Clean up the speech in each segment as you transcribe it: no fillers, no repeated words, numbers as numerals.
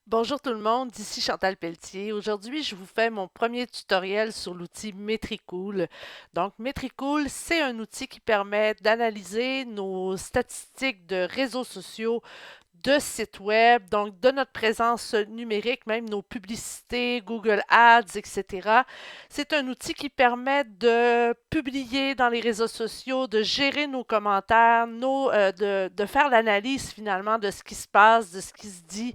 Bonjour tout le monde, ici Chantal Pelletier. Aujourd'hui, je vous fais mon premier tutoriel sur l'outil Metricool. Donc, Metricool, c'est un outil qui permet d'analyser nos statistiques de réseaux sociaux, de sites web, donc de notre présence numérique, même nos publicités, Google Ads, etc. C'est un outil qui permet de publier dans les réseaux sociaux, de gérer nos commentaires, de faire l'analyse finalement de ce qui se passe, de ce qui se dit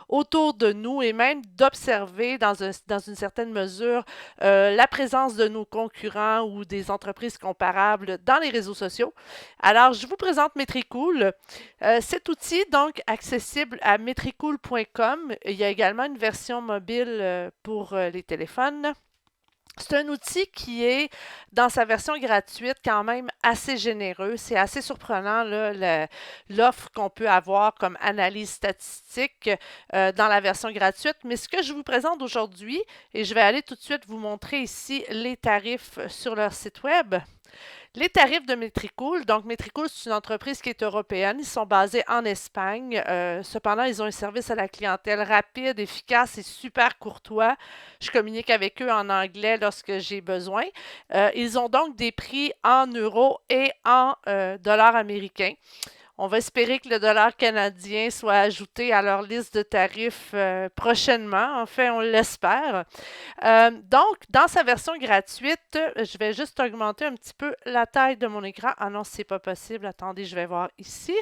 autour de nous et même d'observer dans une certaine mesure la présence de nos concurrents ou des entreprises comparables dans les réseaux sociaux. Alors, je vous présente Metricool. Cet outil, donc, accessible à metricool.com. Il y a également une version mobile pour les téléphones. C'est un outil qui est, dans sa version gratuite, quand même assez généreux. C'est assez surprenant, là, l'offre qu'on peut avoir comme analyse statistique dans la version gratuite. Mais ce que je vous présente aujourd'hui, et je vais aller tout de suite vous montrer ici les tarifs sur leur site web. Les tarifs de Metricool. Donc, Metricool, c'est une entreprise qui est européenne. Ils sont basés en Espagne. Cependant, ils ont un service à la clientèle rapide, efficace et super courtois. Je communique avec eux en anglais lorsque j'ai besoin. Ils ont donc des prix en euros et en dollars américains. On va espérer que le dollar canadien soit ajouté à leur liste de tarifs prochainement. Enfin, on l'espère. Donc, dans sa version gratuite, je vais juste augmenter un petit peu la taille de mon écran. Ah non, c'est pas possible. Attendez, je vais voir ici.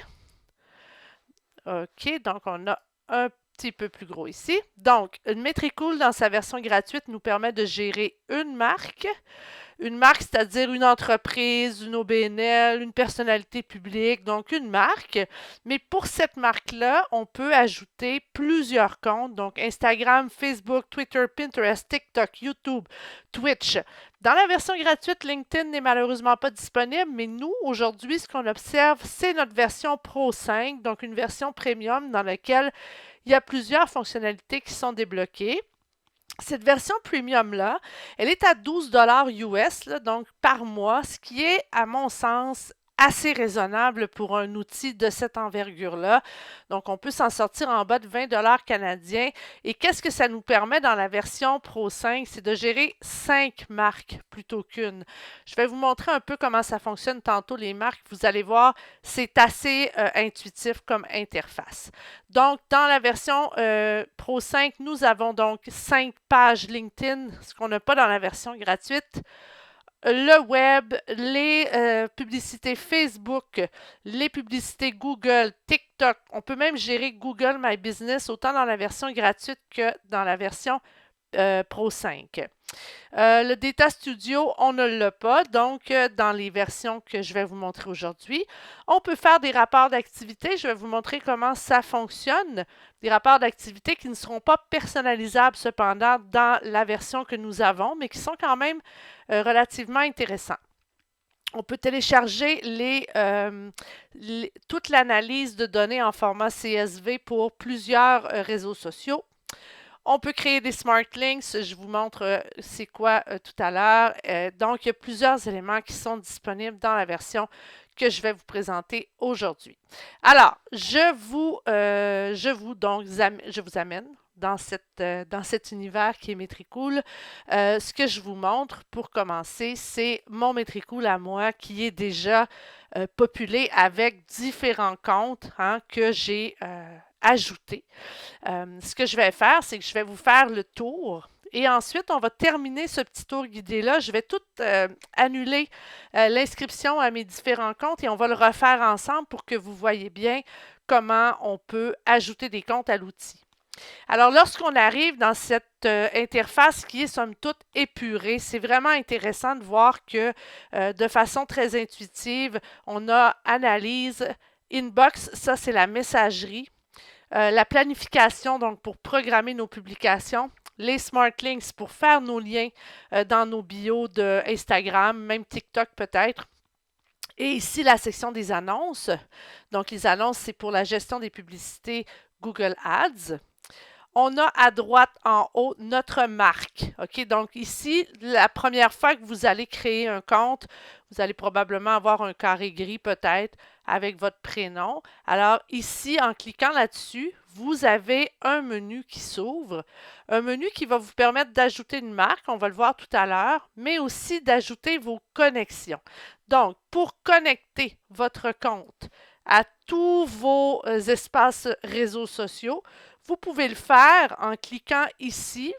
OK, donc on a un petit peu plus gros ici. Donc, Metricool, dans sa version gratuite, nous permet de gérer une marque. Une marque, c'est-à-dire une entreprise, une OBNL, une personnalité publique, donc une marque. Mais pour cette marque-là, on peut ajouter plusieurs comptes, donc Instagram, Facebook, Twitter, Pinterest, TikTok, YouTube, Twitch. Dans la version gratuite, LinkedIn n'est malheureusement pas disponible, mais nous, aujourd'hui, ce qu'on observe, c'est notre version Pro 5, donc une version premium dans laquelle il y a plusieurs fonctionnalités qui sont débloquées. Cette version premium-là, elle est à 12 US, là, donc par mois, ce qui est, à mon sens, assez raisonnable pour un outil de cette envergure-là. Donc, on peut s'en sortir en bas de 20 canadiens. Et qu'est-ce que ça nous permet dans la version Pro 5? C'est de gérer 5 marques plutôt qu'une. Je vais vous montrer un peu comment ça fonctionne tantôt, les marques. Vous allez voir, c'est assez intuitif comme interface. Donc, dans la version Pro 5, nous avons donc 5 pages LinkedIn, ce qu'on n'a pas dans la version gratuite. Le web, les publicités Facebook, les publicités Google, TikTok. On peut même gérer Google My Business autant dans la version gratuite que dans la version Pro 5. Le Data Studio, on ne l'a pas, donc dans les versions que je vais vous montrer aujourd'hui. On peut faire des rapports d'activité. Je vais vous montrer comment ça fonctionne. Des rapports d'activité qui ne seront pas personnalisables cependant dans la version que nous avons, mais qui sont quand même relativement intéressants. On peut télécharger toute l'analyse de données en format CSV pour plusieurs réseaux sociaux. On peut créer des smart links. Je vous montre c'est quoi tout à l'heure. Donc, il y a plusieurs éléments qui sont disponibles dans la version que je vais vous présenter aujourd'hui. Alors, je vous amène dans cet univers qui est Metricool. Ce que je vous montre pour commencer, c'est mon Metricool à moi qui est déjà populé avec différents comptes que j'ai ajoutés. Ce que je vais faire, c'est que je vais vous faire le tour. Et ensuite, on va terminer ce petit tour guidé-là. Je vais tout annuler l'inscription à mes différents comptes et on va le refaire ensemble pour que vous voyez bien comment on peut ajouter des comptes à l'outil. Alors, lorsqu'on arrive dans cette interface qui est somme toute épurée, c'est vraiment intéressant de voir que de façon très intuitive, on a analyse, inbox, ça c'est la messagerie. La planification, donc pour programmer nos publications, les smart links pour faire nos liens dans nos bios de Instagram, même TikTok peut-être. Et ici, la section des annonces. Donc, les annonces, c'est pour la gestion des publicités Google Ads. on a à droite en haut notre marque. OK? Donc ici, la première fois que vous allez créer un compte, vous allez probablement avoir un carré gris peut-être avec votre prénom. Alors ici, en cliquant là-dessus, vous avez un menu qui s'ouvre, un menu qui va vous permettre d'ajouter une marque, on va le voir tout à l'heure, mais aussi d'ajouter vos connexions. Donc, pour connecter votre compte à tous vos espaces réseaux sociaux, vous pouvez le faire en cliquant ici.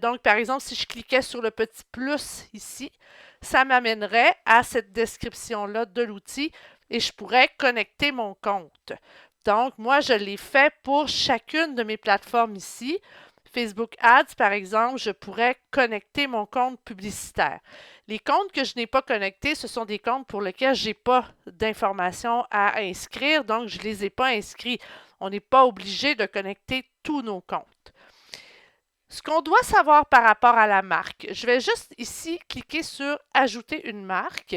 Donc, par exemple, si je cliquais sur le petit plus ici, ça m'amènerait à cette description-là de l'outil et je pourrais connecter mon compte. Donc, moi, je l'ai fait pour chacune de mes plateformes ici. Facebook Ads, par exemple, je pourrais connecter mon compte publicitaire. Les comptes que je n'ai pas connectés, ce sont des comptes pour lesquels je n'ai pas d'informations à inscrire, donc je ne les ai pas inscrits. On n'est pas obligé de connecter tous nos comptes. Ce qu'on doit savoir par rapport à la marque, je vais juste ici cliquer sur « Ajouter une marque ».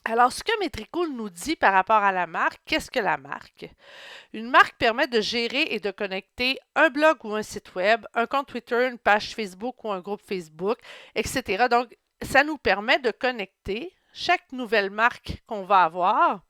Alors, ce que Metricool nous dit par rapport à la marque, qu'est-ce que la marque? Une marque permet de gérer et de connecter un blog ou un site web, un compte Twitter, une page Facebook ou un groupe Facebook, etc. Donc, ça nous permet de connecter chaque nouvelle marque qu'on va avoir.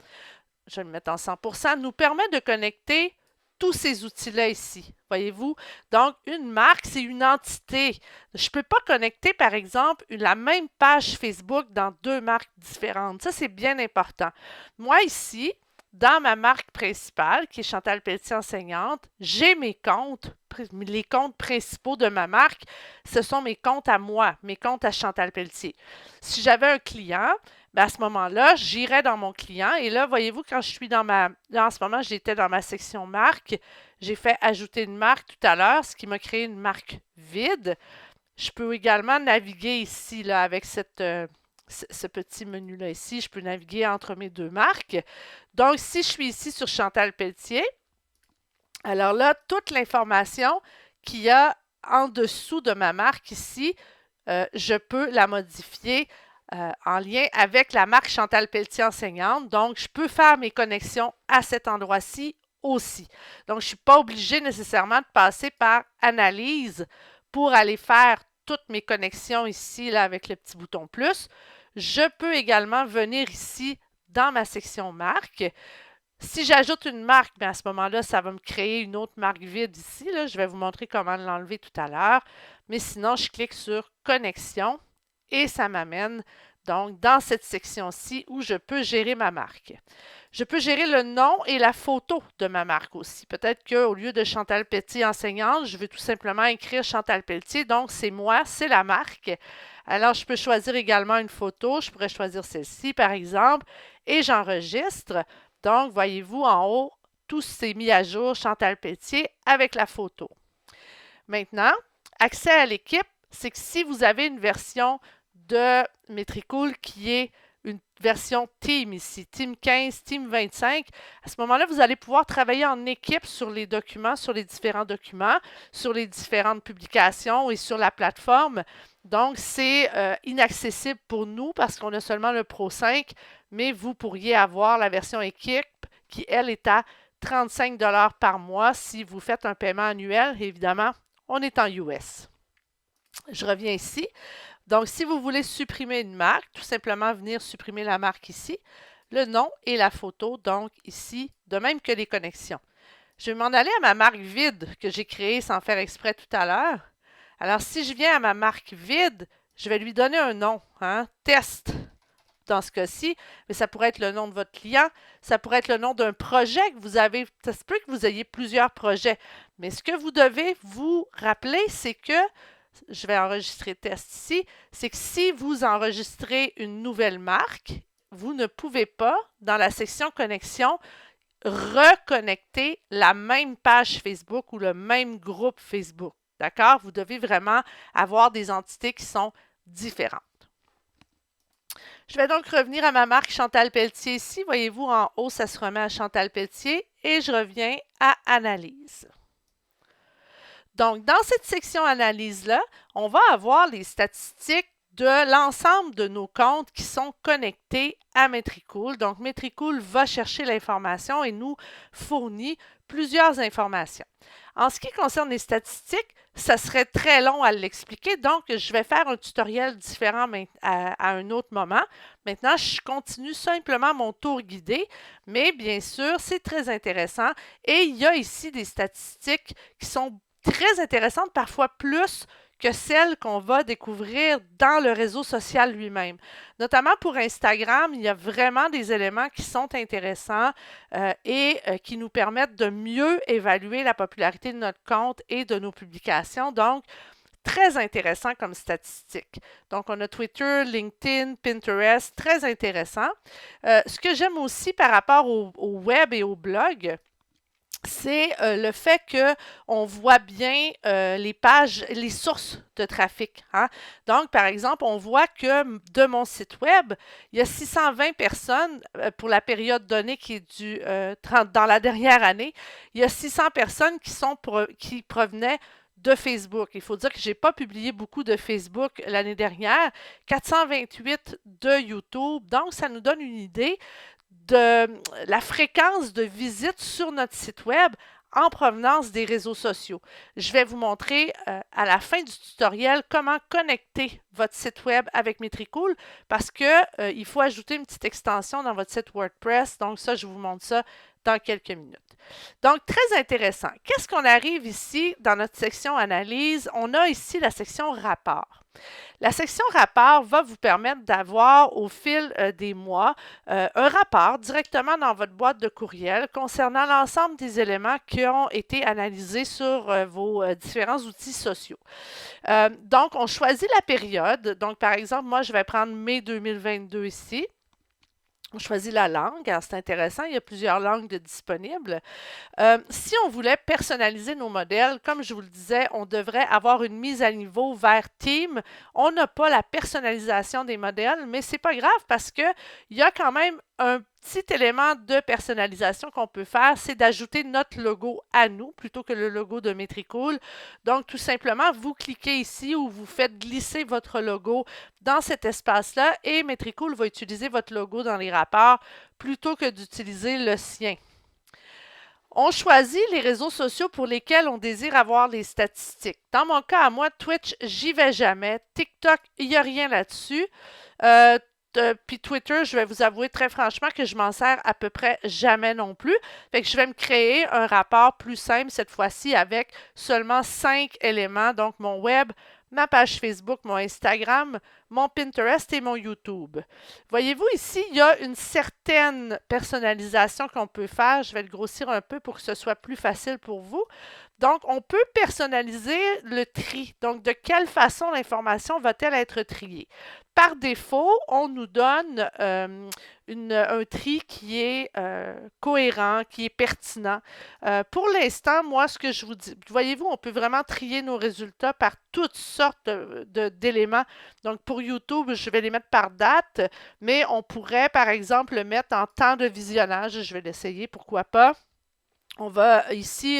Je vais le mettre en 100%, nous permet de connecter tous ces outils-là ici. Voyez-vous? Donc, une marque, c'est une entité. Je ne peux pas connecter, par exemple, la même page Facebook dans deux marques différentes. Ça, c'est bien important. Moi, ici, dans ma marque principale, qui est Chantal Pelletier enseignante, j'ai mes comptes. Les comptes principaux de ma marque, ce sont mes comptes à moi, mes comptes à Chantal Pelletier. Si j'avais un client, bien à ce moment-là, j'irais dans mon client. Et là, voyez-vous, quand je suis dans ma... Là, en ce moment, j'étais dans ma section marque. J'ai fait ajouter une marque tout à l'heure, ce qui m'a créé une marque vide. Je peux également naviguer ici là, avec ce petit menu-là ici. Je peux naviguer entre mes deux marques. Donc, si je suis ici sur Chantal Pelletier, alors là, toute l'information qu'il y a en dessous de ma marque ici, je peux la modifier en lien avec la marque Chantal Pelletier enseignante. Donc, je peux faire mes connexions à cet endroit-ci aussi. Donc, je ne suis pas obligée nécessairement de passer par analyse pour aller faire toutes mes connexions ici là, avec le petit bouton plus. Je peux également venir ici dans ma section marque. Si j'ajoute une marque, bien à ce moment-là, ça va me créer une autre marque vide ici. Là. Je vais vous montrer comment l'enlever tout à l'heure. Mais sinon, je clique sur Connexion et ça m'amène donc dans cette section-ci où je peux gérer ma marque. Je peux gérer le nom et la photo de ma marque aussi. Peut-être qu'au lieu de Chantal Pelletier enseignante, je veux tout simplement écrire Chantal Pelletier. Donc, c'est moi, c'est la marque. Alors, je peux choisir également une photo. Je pourrais choisir celle-ci, par exemple, et j'enregistre. Donc, voyez-vous, en haut, tout s'est mis à jour, Chantal Pelletier, avec la photo. Maintenant, accès à l'équipe, c'est que si vous avez une version de Metricool qui est une version Team ici, Team 15, Team 25, à ce moment-là, vous allez pouvoir travailler en équipe sur les documents, sur les différents documents, sur les différentes publications et sur la plateforme. Donc, c'est inaccessible pour nous parce qu'on a seulement le Pro 5, mais vous pourriez avoir la version équipe qui, elle, est à 35 $ par mois si vous faites un paiement annuel. Évidemment, on est en US. Je reviens ici. Donc, si vous voulez supprimer une marque, tout simplement venir supprimer la marque ici, le nom et la photo, donc ici, de même que les connexions. Je vais m'en aller à ma marque vide que j'ai créée sans faire exprès tout à l'heure. Alors, si je viens à ma marque vide, je vais lui donner un nom, test dans ce cas-ci, mais ça pourrait être le nom de votre client, ça pourrait être le nom d'un projet que vous avez. Ça se peut que vous ayez plusieurs projets, mais ce que vous devez vous rappeler, c'est que je vais enregistrer test ici, c'est que si vous enregistrez une nouvelle marque, vous ne pouvez pas, dans la section connexion, reconnecter la même page Facebook ou le même groupe Facebook. D'accord? Vous devez vraiment avoir des entités qui sont différentes. Je vais donc revenir à ma marque Chantal Pelletier ici. Voyez-vous, en haut, ça se remet à Chantal Pelletier et je reviens à Analyse. Donc, dans cette section analyse-là, on va avoir les statistiques de l'ensemble de nos comptes qui sont connectés à Metricool. Donc, Metricool va chercher l'information et nous fournit plusieurs informations. En ce qui concerne les statistiques, ça serait très long à l'expliquer, donc je vais faire un tutoriel différent à un autre moment. Maintenant, je continue simplement mon tour guidé, mais bien sûr, c'est très intéressant et il y a ici des statistiques qui sont très intéressantes, parfois plus que celles qu'on va découvrir dans le réseau social lui-même. Notamment pour Instagram, il y a vraiment des éléments qui sont intéressants et qui nous permettent de mieux évaluer la popularité de notre compte et de nos publications. Donc, très intéressant comme statistique. Donc, on a Twitter, LinkedIn, Pinterest, très intéressant. Ce que j'aime aussi par rapport au web et au blog, c'est le fait qu'on voit bien les pages, les sources de trafic. Hein. Donc, par exemple, on voit que de mon site web, il y a 620 personnes pour la période donnée qui est dans la dernière année. Il y a 600 personnes qui provenaient de Facebook. Il faut dire que je n'ai pas publié beaucoup de Facebook l'année dernière, 428 de YouTube. Donc, ça nous donne une idée de la fréquence de visite sur notre site web en provenance des réseaux sociaux. Je vais vous montrer à la fin du tutoriel comment connecter votre site web avec Metricool parce qu'il faut ajouter une petite extension dans votre site WordPress. Donc ça, je vous montre ça dans quelques minutes. Donc, très intéressant. Qu'est-ce qu'on arrive ici dans notre section analyse? On a ici la section rapport. La section rapport va vous permettre d'avoir au fil des mois un rapport directement dans votre boîte de courriel concernant l'ensemble des éléments qui ont été analysés sur vos différents outils sociaux. Donc, on choisit la période. Donc, par exemple, moi, je vais prendre mai 2022 ici. On choisit la langue, c'est intéressant, il y a plusieurs langues disponibles. Si on voulait personnaliser nos modèles, comme je vous le disais, on devrait avoir une mise à niveau vers Team. On n'a pas la personnalisation des modèles, mais c'est pas grave parce qu'il y a quand même un petit élément de personnalisation qu'on peut faire, c'est d'ajouter notre logo à nous plutôt que le logo de Metricool. Donc, tout simplement, vous cliquez ici où vous faites glisser votre logo dans cet espace-là et Metricool va utiliser votre logo dans les rapports plutôt que d'utiliser le sien. On choisit les réseaux sociaux pour lesquels on désire avoir les statistiques. Dans mon cas, à moi, Twitch, j'y vais jamais. TikTok, il n'y a rien là-dessus. Puis Twitter, je vais vous avouer très franchement que je m'en sers à peu près jamais non plus. Fait que je vais me créer un rapport plus simple cette fois-ci avec seulement 5 éléments. Donc, mon web, ma page Facebook, mon Instagram, mon Pinterest et mon YouTube. Voyez-vous ici, il y a une certaine personnalisation qu'on peut faire. Je vais le grossir un peu pour que ce soit plus facile pour vous. Donc, on peut personnaliser le tri. Donc, de quelle façon l'information va-t-elle être triée? Par défaut, on nous donne un tri qui est cohérent, qui est pertinent. Pour l'instant, moi, ce que je vous dis, voyez-vous, on peut vraiment trier nos résultats par toutes sortes d'éléments. Donc, pour YouTube, je vais les mettre par date, mais on pourrait, par exemple, le mettre en temps de visionnage. Je vais l'essayer, pourquoi pas. On va ici,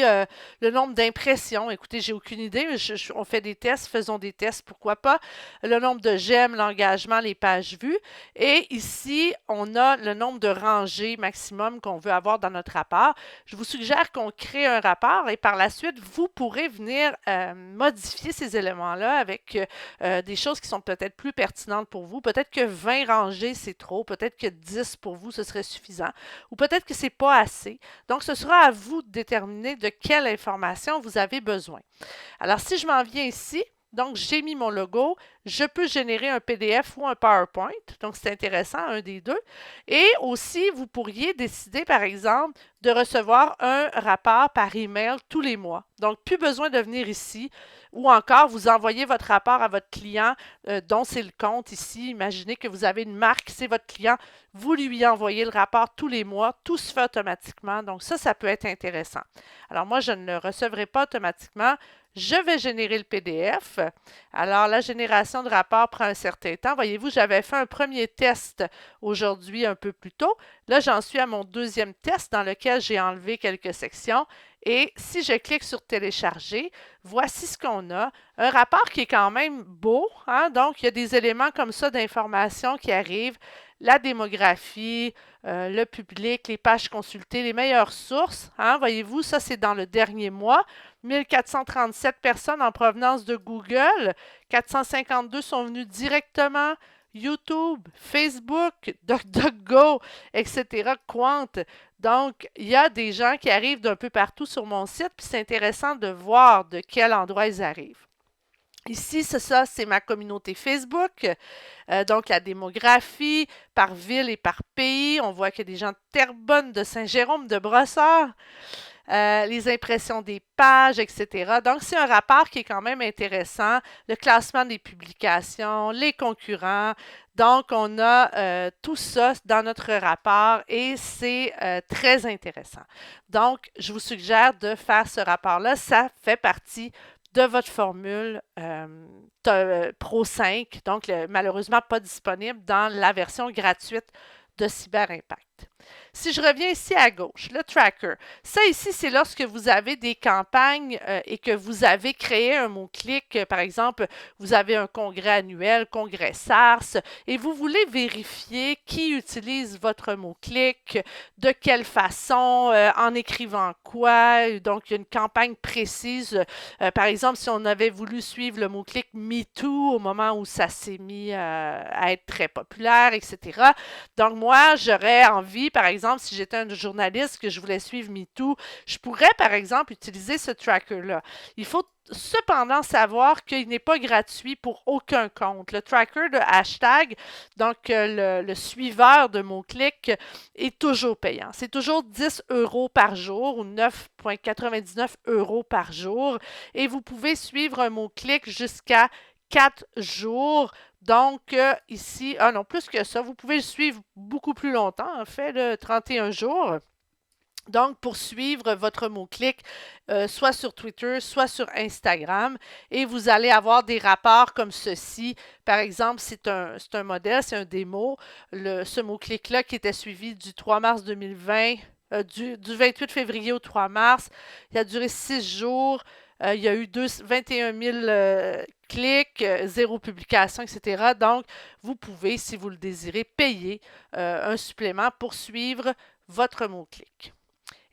le nombre d'impressions. Écoutez, j'ai aucune idée. On fait des tests, faisons des tests, pourquoi pas. Le nombre de j'aime, l'engagement, les pages vues. Et ici, on a le nombre de rangées maximum qu'on veut avoir dans notre rapport. Je vous suggère qu'on crée un rapport et par la suite, vous pourrez venir modifier ces éléments-là avec des choses qui sont peut-être plus pertinentes pour vous. Peut-être que 20 rangées, c'est trop. Peut-être que 10 pour vous, ce serait suffisant. Ou peut-être que c'est pas assez. Donc, ce sera à vous de déterminer de quelle information vous avez besoin. Alors, si je m'en viens ici, donc j'ai mis mon logo, je peux générer un PDF ou un PowerPoint, donc c'est intéressant, un des deux. Et aussi, vous pourriez décider, par exemple, de recevoir un rapport par email tous les mois. Donc, plus besoin de venir ici ou encore vous envoyez votre rapport à votre client dont c'est le compte ici. Imaginez que vous avez une marque, c'est votre client, vous lui envoyez le rapport tous les mois, tout se fait automatiquement. Donc ça peut être intéressant. Alors moi, je ne le recevrai pas automatiquement. Je vais générer le PDF. Alors, la génération de rapport prend un certain temps. Voyez-vous, j'avais fait un premier test aujourd'hui un peu plus tôt. Là, j'en suis à mon deuxième test dans lequel j'ai enlevé quelques sections. Et si je clique sur télécharger, voici ce qu'on a. Un rapport qui est quand même beau. Hein? Donc, il y a des éléments comme ça d'information qui arrivent. La démographie, le public, les pages consultées, les meilleures sources. Hein? Voyez-vous, ça, c'est dans le dernier mois. 1437 personnes en provenance de Google, 452 sont venus directement YouTube, Facebook, DuckDuckGo, etc., Quant. Donc, il y a des gens qui arrivent d'un peu partout sur mon site, puis c'est intéressant de voir de quel endroit ils arrivent. Ici, c'est ma communauté Facebook. Donc, la démographie par ville et par pays. On voit qu'il y a des gens de Terrebonne, de Saint-Jérôme, de Brossard. Les impressions des pages, etc. Donc, c'est un rapport qui est quand même intéressant. Le classement des publications, les concurrents. Donc, on a tout ça dans notre rapport et c'est très intéressant. Donc, je vous suggère de faire ce rapport-là. Ça fait partie de votre formule Pro 5, donc malheureusement pas disponible dans la version gratuite de Cyber Impact. Si je reviens ici à gauche, le tracker, ça ici, c'est lorsque vous avez des campagnes et que vous avez créé un mot-clic. Par exemple, vous avez un congrès annuel, congrès SARS, et vous voulez vérifier qui utilise votre mot-clic, de quelle façon, en écrivant quoi. Donc, il y a une campagne précise. Par exemple, si on avait voulu suivre le mot-clic MeToo au moment où ça s'est mis à être très populaire, etc. Donc, moi, j'aurais envie, par exemple, si j'étais un journaliste que je voulais suivre MeToo, je pourrais, par exemple, utiliser ce tracker-là. Il faut cependant savoir qu'il n'est pas gratuit pour aucun compte. Le tracker de hashtag, donc le suiveur de mots-clics, est toujours payant. C'est toujours 10 € par jour ou 9,99 € par jour. Et vous pouvez suivre un mot-clic jusqu'à 4 jours. Donc, ici, non, plus que ça, vous pouvez le suivre beaucoup plus longtemps, en fait, le 31 jours. Donc, pour suivre votre mot-clic, soit sur Twitter, soit sur Instagram, et vous allez avoir des rapports comme ceci. Par exemple, c'est un modèle, c'est un démo. Ce mot-clic-là qui était suivi du 3 mars 2020, du 28 février au 3 mars, il a duré 6 jours. Il y a eu 21 000 clics, 0 publication, etc. Donc, vous pouvez, si vous le désirez, payer un supplément pour suivre votre mot-clic.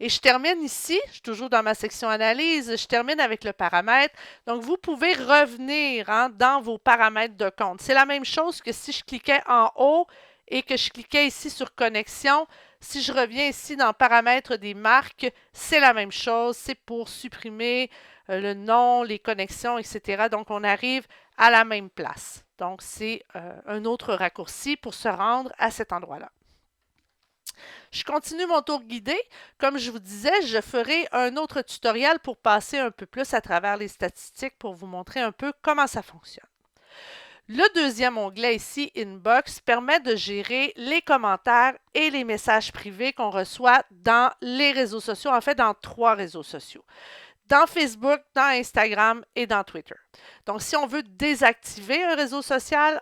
Et je termine ici, je suis toujours dans ma section analyse, je termine avec le paramètre. Donc, vous pouvez revenir dans vos paramètres de compte. C'est la même chose que si je cliquais en haut et que je cliquais ici sur connexion. Si je reviens ici dans paramètres des marques, c'est la même chose. C'est pour supprimer le nom, les connexions, etc. Donc, on arrive à la même place. Donc, c'est un autre raccourci pour se rendre à cet endroit-là. Je continue mon tour guidé. Comme je vous disais, je ferai un autre tutoriel pour passer un peu plus à travers les statistiques pour vous montrer un peu comment ça fonctionne. Le deuxième onglet ici, Inbox, permet de gérer les commentaires et les messages privés qu'on reçoit dans les réseaux sociaux, en fait dans 3 réseaux sociaux. Dans Facebook, dans Instagram et dans Twitter. Donc, si on veut désactiver un réseau social,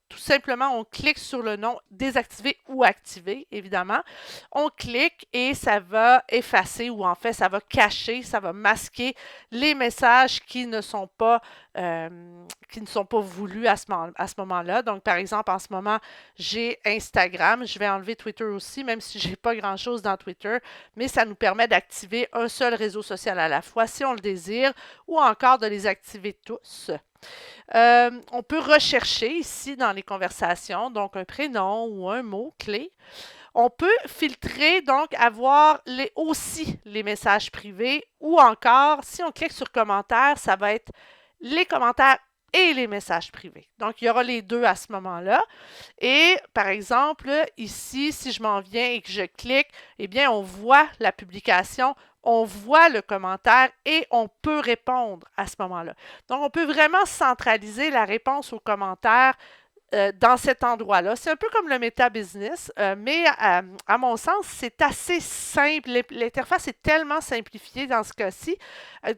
tout simplement, on clique sur le nom désactiver ou activer, évidemment. On clique et ça va effacer ou en fait, ça va cacher, ça va masquer les messages qui ne sont pas voulus à ce moment-là. Donc, par exemple, en ce moment, j'ai Instagram. Je vais enlever Twitter aussi, même si je n'ai pas grand-chose dans Twitter. Mais ça nous permet d'activer un seul réseau social à la fois si on le désire ou encore de les activer tous. On peut rechercher ici dans les conversations, donc un prénom ou un mot-clé. On peut filtrer, donc avoir aussi les messages privés ou encore, si on clique sur commentaires, ça va être les commentaires et les messages privés. Donc, il y aura les deux à ce moment-là. Et, par exemple, ici, si je m'en viens et que je clique, eh bien, on voit la publication, on voit le commentaire et on peut répondre à ce moment-là. Donc, on peut vraiment centraliser la réponse aux commentaires dans cet endroit-là. C'est un peu comme le Meta Business, mais à mon sens, c'est assez simple. L'interface est tellement simplifiée dans ce cas-ci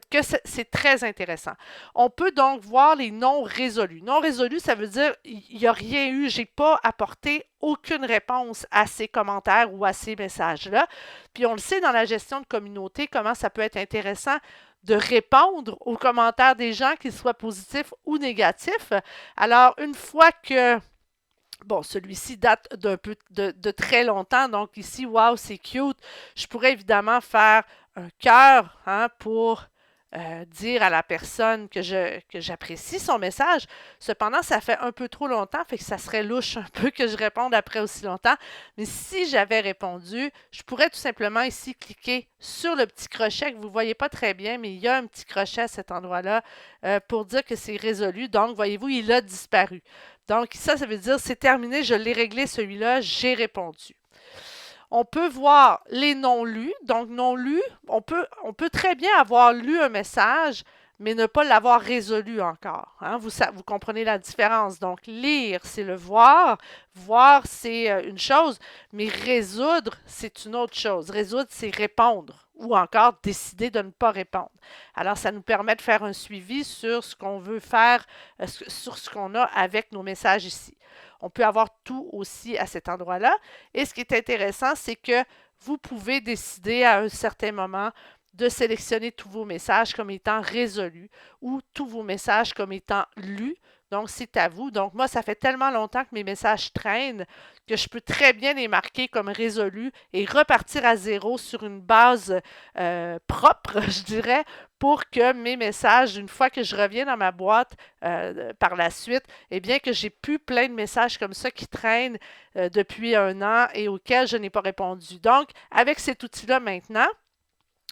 que c'est très intéressant. On peut donc voir les non résolus. Non résolus, ça veut dire il n'y a rien eu, je n'ai pas apporté aucune réponse à ces commentaires ou à ces messages-là. Puis on le sait dans la gestion de communauté, comment ça peut être intéressant de répondre aux commentaires des gens, qu'ils soient positifs ou négatifs. Alors, une fois que, bon, celui-ci date de très longtemps, donc ici, wow, c'est cute, je pourrais évidemment faire un cœur pour dire à la personne que j'apprécie son message. Cependant, ça fait un peu trop longtemps, fait que ça serait louche un peu que je réponde après aussi longtemps. Mais si j'avais répondu, je pourrais tout simplement ici cliquer sur le petit crochet que vous ne voyez pas très bien, mais il y a un petit crochet à cet endroit-là pour dire que c'est résolu. Donc, voyez-vous, il a disparu. Donc, ça veut dire c'est terminé, je l'ai réglé celui-là, j'ai répondu. On peut voir les non lus. Donc, non lus, on peut très bien avoir lu un message, mais ne pas l'avoir résolu encore. Hein? Vous comprenez la différence. Donc, lire, c'est le voir. Voir, c'est une chose, mais résoudre, c'est une autre chose. Résoudre, c'est répondre ou encore décider de ne pas répondre. Alors, ça nous permet de faire un suivi sur ce qu'on veut faire, sur ce qu'on a avec nos messages ici. On peut avoir tout aussi à cet endroit-là. Et ce qui est intéressant, c'est que vous pouvez décider à un certain moment de sélectionner tous vos messages comme étant résolus ou tous vos messages comme étant lus. Donc, c'est à vous. Donc, moi, ça fait tellement longtemps que mes messages traînent que je peux très bien les marquer comme résolus et repartir à zéro sur une base propre, je dirais, pour que mes messages, une fois que je reviens dans ma boîte par la suite, eh bien que j'ai plus plein de messages comme ça qui traînent depuis un an et auxquels je n'ai pas répondu. Donc, avec cet outil-là maintenant,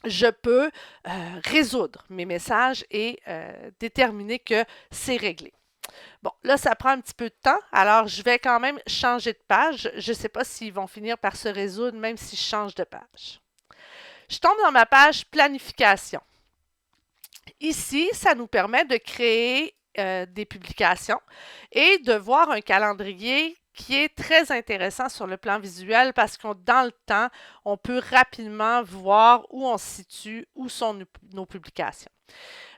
je peux résoudre mes messages et déterminer que c'est réglé. Bon, là, ça prend un petit peu de temps, alors je vais quand même changer de page. Je ne sais pas s'ils vont finir par se résoudre, même si je change de page. Je tombe dans ma page planification. Ici, ça nous permet de créer des publications et de voir un calendrier qui est très intéressant sur le plan visuel parce que dans le temps, on peut rapidement voir où on se situe, où sont nos publications.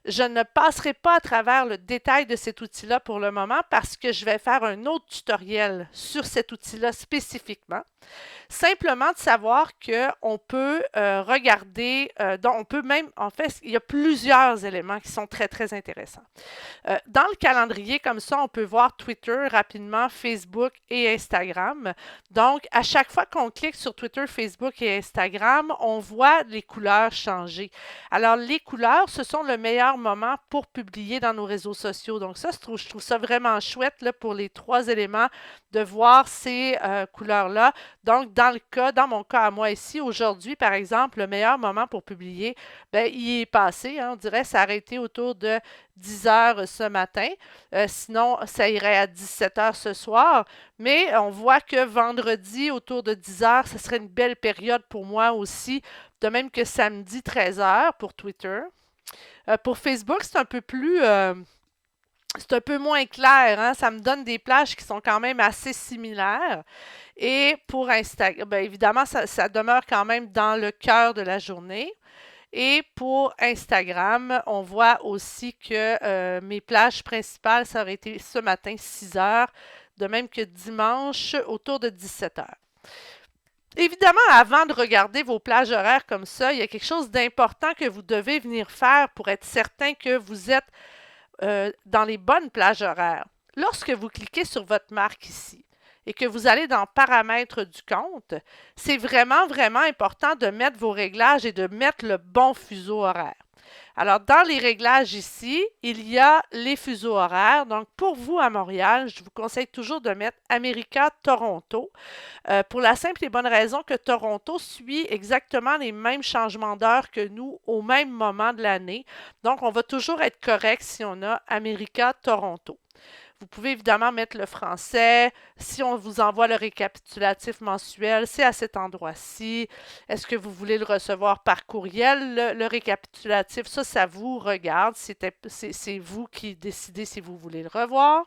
Je ne passerai pas à travers le détail de cet outil-là pour le moment parce que je vais faire un autre tutoriel sur cet outil-là spécifiquement. Simplement de savoir qu'on peut regarder, donc on peut même, en fait, il y a plusieurs éléments qui sont très, très intéressants. Dans le calendrier, comme ça, on peut voir Twitter rapidement, Facebook et Instagram. Donc, à chaque fois qu'on clique sur Twitter, Facebook et Instagram, on voit les couleurs changer. Alors, les couleurs, ce sont le meilleur moment pour publier dans nos réseaux sociaux. Donc, ça, je trouve ça vraiment chouette là, pour les 3 éléments de voir ces couleurs-là. Donc, dans mon cas à moi ici, aujourd'hui, par exemple, le meilleur moment pour publier, ben, il est passé. Hein, on dirait ça a arrêté autour de 10 heures ce matin. Sinon, ça irait à 17 heures ce soir. Mais on voit que vendredi, autour de 10 heures, ce serait une belle période pour moi aussi. De même que samedi, 13 heures pour Twitter. Pour Facebook, c'est un peu plus... c'est un peu moins clair, hein? Ça me donne des plages qui sont quand même assez similaires. Et pour Instagram, bien évidemment, ça demeure quand même dans le cœur de la journée. Et pour Instagram, on voit aussi que mes plages principales, ça aurait été ce matin 6 heures, de même que dimanche autour de 17 heures. Évidemment, avant de regarder vos plages horaires comme ça, il y a quelque chose d'important que vous devez venir faire pour être certain que vous êtes dans les bonnes plages horaires. Lorsque vous cliquez sur votre marque ici et que vous allez dans Paramètres du compte, c'est vraiment, vraiment important de mettre vos réglages et de mettre le bon fuseau horaire. Alors, dans les réglages ici, il y a les fuseaux horaires. Donc, pour vous à Montréal, je vous conseille toujours de mettre America-Toronto pour la simple et bonne raison que Toronto suit exactement les mêmes changements d'heure que nous au même moment de l'année. Donc, on va toujours être correct si on a America-Toronto. Vous pouvez évidemment mettre le français. Si on vous envoie le récapitulatif mensuel, c'est à cet endroit-ci. Est-ce que vous voulez le recevoir par courriel, le récapitulatif? Ça vous regarde. C'est vous qui décidez si vous voulez le revoir.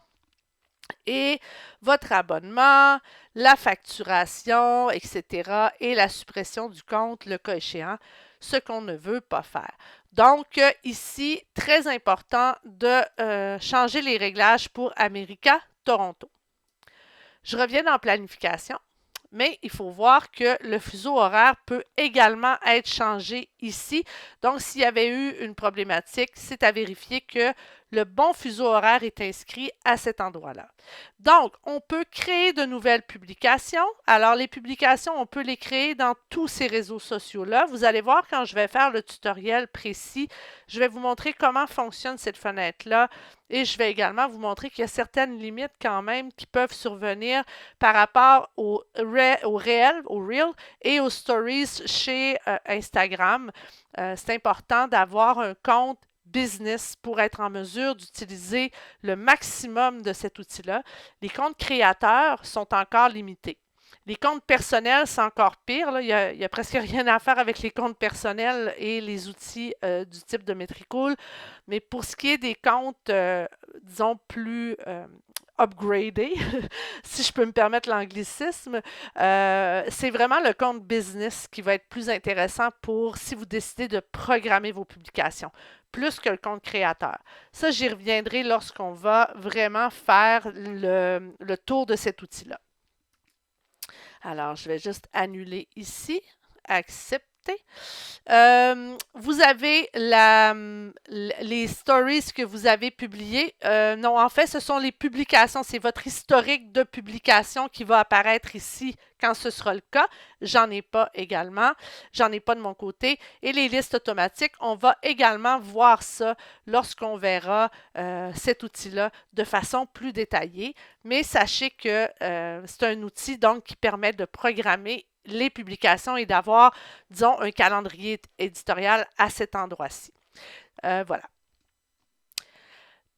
Et votre abonnement, la facturation, etc. et la suppression du compte, le cas échéant, ce qu'on ne veut pas faire. Donc, ici, très important de changer les réglages pour America, Toronto. Je reviens dans planification, mais il faut voir que le fuseau horaire peut également être changé ici. Donc, s'il y avait eu une problématique, c'est à vérifier que le bon fuseau horaire est inscrit à cet endroit-là. Donc, on peut créer de nouvelles publications. Alors, les publications, on peut les créer dans tous ces réseaux sociaux-là. Vous allez voir quand je vais faire le tutoriel précis, je vais vous montrer comment fonctionne cette fenêtre-là et je vais également vous montrer qu'il y a certaines limites quand même qui peuvent survenir par rapport au réel, au Reel et aux Stories chez Instagram. C'est important d'avoir un compte business pour être en mesure d'utiliser le maximum de cet outil-là. Les comptes créateurs sont encore limités. Les comptes personnels, c'est encore pire. Là. Il y a presque rien à faire avec les comptes personnels et les outils du type de Metricool. Mais pour ce qui est des comptes, disons, plus upgradés, si je peux me permettre l'anglicisme, c'est vraiment le compte business qui va être plus intéressant pour si vous décidez de programmer vos publications, plus que le compte créateur. Ça, j'y reviendrai lorsqu'on va vraiment faire le tour de cet outil-là. Alors, je vais juste annuler ici, accepter. Vous avez les stories que vous avez publiées. Non, en fait, ce sont les publications. C'est votre historique de publication qui va apparaître ici quand ce sera le cas. J'en ai pas également. J'en ai pas de mon côté. Et les listes automatiques, on va également voir ça lorsqu'on verra cet outil-là de façon plus détaillée. Mais sachez que c'est un outil donc qui permet de programmer les publications et d'avoir, disons, un calendrier éditorial à cet endroit-ci. Voilà.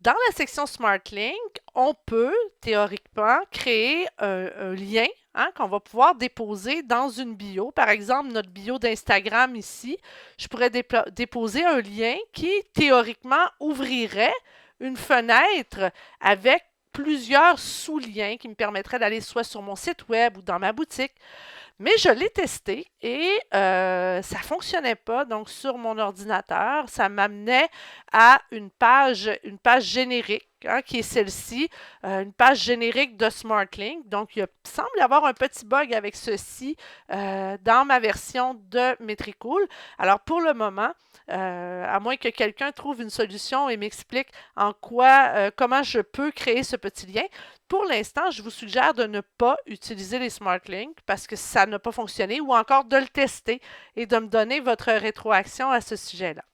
Dans la section SmartLink, on peut théoriquement créer un lien qu'on va pouvoir déposer dans une bio. Par exemple, notre bio d'Instagram ici, je pourrais déposer un lien qui théoriquement ouvrirait une fenêtre avec plusieurs sous-liens qui me permettraient d'aller soit sur mon site web ou dans ma boutique. Mais je l'ai testé et ça ne fonctionnait pas. Donc, sur mon ordinateur, ça m'amenait à une page générique, qui est celle-ci, une page générique de SmartLink. Donc, il semble y avoir un petit bug avec ceci dans ma version de Metricool. Alors, pour le moment, à moins que quelqu'un trouve une solution et m'explique en quoi, comment je peux créer ce petit lien, pour l'instant, je vous suggère de ne pas utiliser les SmartLink parce que ça n'a pas fonctionné ou encore de le tester et de me donner votre rétroaction à ce sujet-là.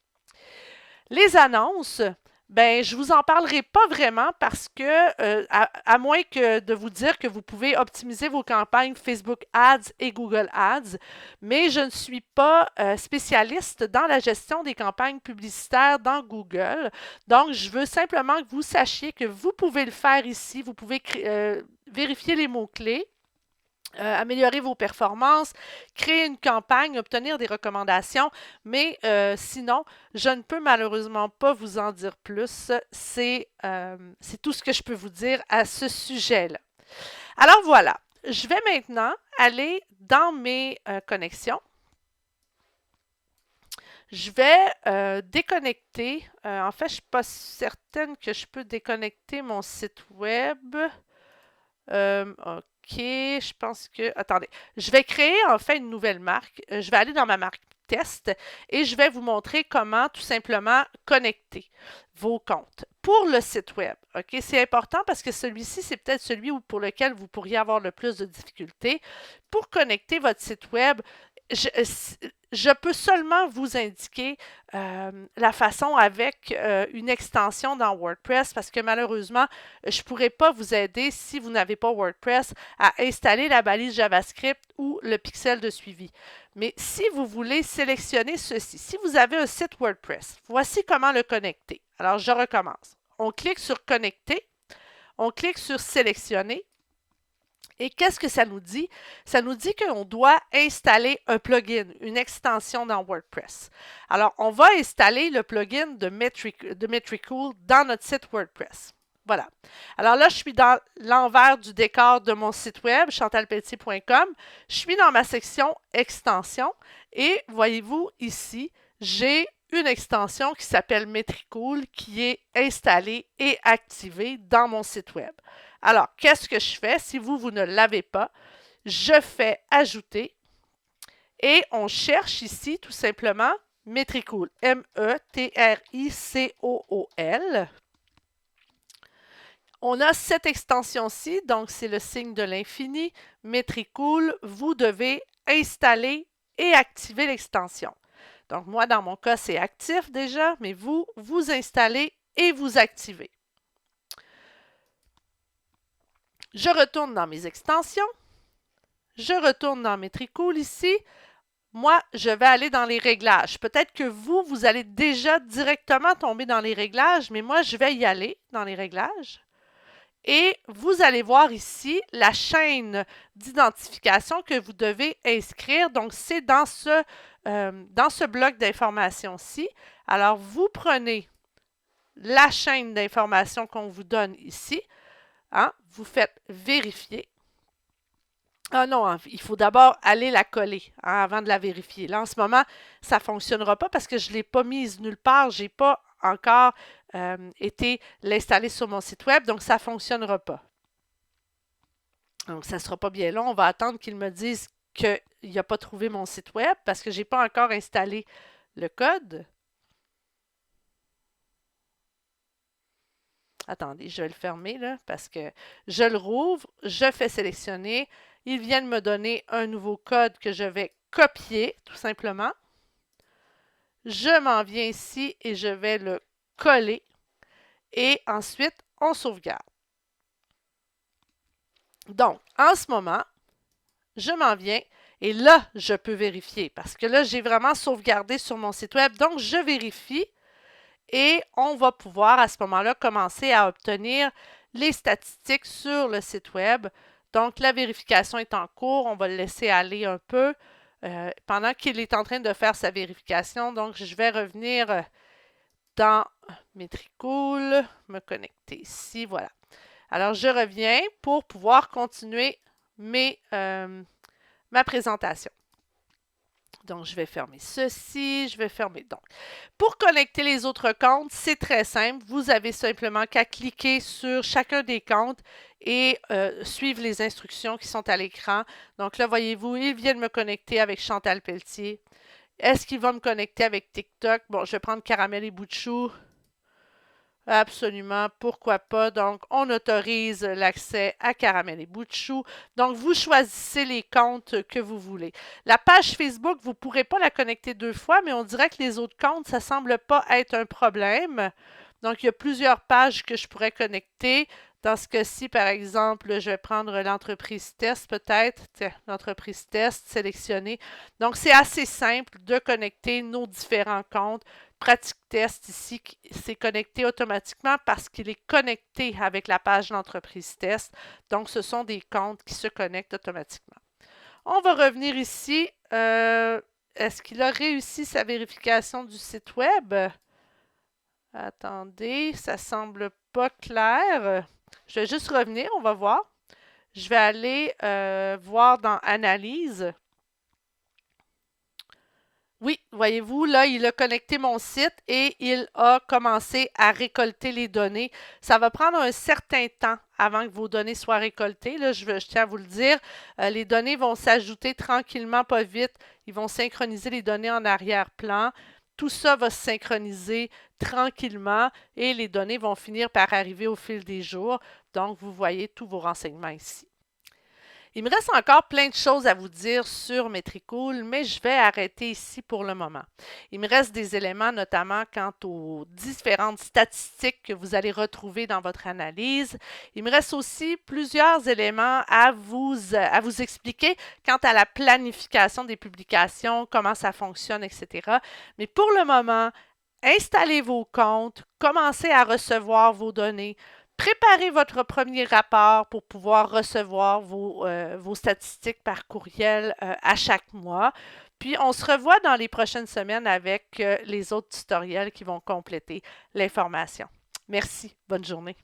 Les annonces, ben, je ne vous en parlerai pas vraiment parce que, à moins que de vous dire que vous pouvez optimiser vos campagnes Facebook Ads et Google Ads, mais je ne suis pas spécialiste dans la gestion des campagnes publicitaires dans Google. Donc, je veux simplement que vous sachiez que vous pouvez le faire ici. Vous pouvez vérifier les mots-clés. Améliorer vos performances, créer une campagne, obtenir des recommandations, mais sinon, je ne peux malheureusement pas vous en dire plus. C'est tout ce que je peux vous dire à ce sujet-là. Alors voilà, je vais maintenant aller dans mes connexions. Je vais déconnecter. En fait, je ne suis pas certaine que je peux déconnecter mon site web. OK, je pense que... Attendez, je vais créer en fait une nouvelle marque. Je vais aller dans ma marque test et je vais vous montrer comment tout simplement connecter vos comptes pour le site web. OK, c'est important parce que celui-ci, c'est peut-être celui pour lequel vous pourriez avoir le plus de difficultés. Pour connecter votre site web, je peux seulement vous indiquer la façon avec une extension dans WordPress parce que malheureusement, je ne pourrais pas vous aider si vous n'avez pas WordPress à installer la balise JavaScript ou le pixel de suivi. Mais si vous voulez sélectionner ceci, si vous avez un site WordPress, voici comment le connecter. Alors, je recommence. On clique sur Connecter, on clique sur Sélectionner. Et qu'est-ce que ça nous dit? Ça nous dit qu'on doit installer un plugin, une extension dans WordPress. Alors, on va installer le plugin de Metricool dans notre site WordPress. Voilà. Alors là, je suis dans l'envers du décor de mon site web, chantalpelletier.com. Je suis dans ma section extension et voyez-vous ici, j'ai une extension qui s'appelle Metricool qui est installée et activée dans mon site web. Alors, qu'est-ce que je fais? Si vous ne l'avez pas, je fais Ajouter et on cherche ici tout simplement Metricool, M-E-T-R-I-C-O-O-L. On a cette extension-ci, donc c'est le signe de l'infini, Metricool. Vous devez installer et activer l'extension. Donc moi, dans mon cas, c'est actif déjà, mais vous, vous installez et vous activez. Je retourne dans mes extensions. Je retourne dans Metricool ici. Moi, je vais aller dans les réglages. Peut-être que vous, vous allez déjà directement tomber dans les réglages, mais moi, je vais y aller dans les réglages. Et vous allez voir ici la chaîne d'identification que vous devez inscrire. Donc, c'est dans ce bloc d'informations-ci. Alors, vous prenez la chaîne d'informations qu'on vous donne ici. Hein, vous faites vérifier. Ah non, il faut d'abord aller la coller avant de la vérifier. Là, en ce moment, ça ne fonctionnera pas parce que je ne l'ai pas mise nulle part. Je n'ai pas encore été l'installer sur mon site web, donc ça ne fonctionnera pas. Donc, ça ne sera pas bien long. On va attendre qu'ils me disent qu'il n'a pas trouvé mon site web parce que je n'ai pas encore installé le code. Attendez, je vais le fermer là parce que je le rouvre, je fais sélectionner. Ils viennent me donner un nouveau code que je vais copier tout simplement. Je m'en viens ici et je vais le coller. Et ensuite, on sauvegarde. Donc, en ce moment, je m'en viens et là, je peux vérifier parce que là, j'ai vraiment sauvegardé sur mon site web. Donc, je vérifie et on va pouvoir à ce moment-là commencer à obtenir les statistiques sur le site web. Donc, la vérification est en cours. On va le laisser aller un peu pendant qu'il est en train de faire sa vérification. Donc, je vais revenir dans Metricool, me connecter ici, voilà. Alors, je reviens pour pouvoir continuer ma présentation. Donc, je vais fermer ceci, je vais fermer. Donc, pour connecter les autres comptes, c'est très simple. Vous avez simplement qu'à cliquer sur chacun des comptes et suivre les instructions qui sont à l'écran. Donc là, voyez-vous, il vient de me connecter avec Chantal Pelletier. Est-ce qu'il va me connecter avec TikTok? Bon, je vais prendre Caramel et Bout de Chou. Absolument, pourquoi pas. Donc, on autorise l'accès à Caramel et Bout de Chou. Donc, vous choisissez les comptes que vous voulez. La page Facebook, vous ne pourrez pas la connecter 2 fois, mais on dirait que les autres comptes, ça ne semble pas être un problème. Donc, il y a plusieurs pages que je pourrais connecter. Dans ce cas-ci, par exemple, je vais prendre l'entreprise test peut-être. L'entreprise test, sélectionner. Donc, c'est assez simple de connecter nos différents comptes. Pratique Test ici, c'est connecté automatiquement parce qu'il est connecté avec la page d'entreprise test. Donc, ce sont des comptes qui se connectent automatiquement. On va revenir ici. Est-ce qu'il a réussi sa vérification du site web? Attendez, ça semble pas clair. Je vais juste revenir, on va voir. Je vais aller voir dans Analyse. Oui, voyez-vous, là, il a connecté mon site et il a commencé à récolter les données. Ça va prendre un certain temps avant que vos données soient récoltées. Là, je tiens à vous le dire. Les données vont s'ajouter tranquillement, pas vite. Ils vont synchroniser les données en arrière-plan. Tout ça va se synchroniser tranquillement et les données vont finir par arriver au fil des jours. Donc, vous voyez tous vos renseignements ici. Il me reste encore plein de choses à vous dire sur Metricool, mais je vais arrêter ici pour le moment. Il me reste des éléments, notamment quant aux différentes statistiques que vous allez retrouver dans votre analyse. Il me reste aussi plusieurs éléments à vous expliquer quant à la planification des publications, comment ça fonctionne, etc. Mais pour le moment, installez vos comptes, commencez à recevoir vos données. Préparez votre premier rapport pour pouvoir recevoir vos statistiques par courriel à chaque mois. Puis, on se revoit dans les prochaines semaines avec les autres tutoriels qui vont compléter l'information. Merci. Bonne journée.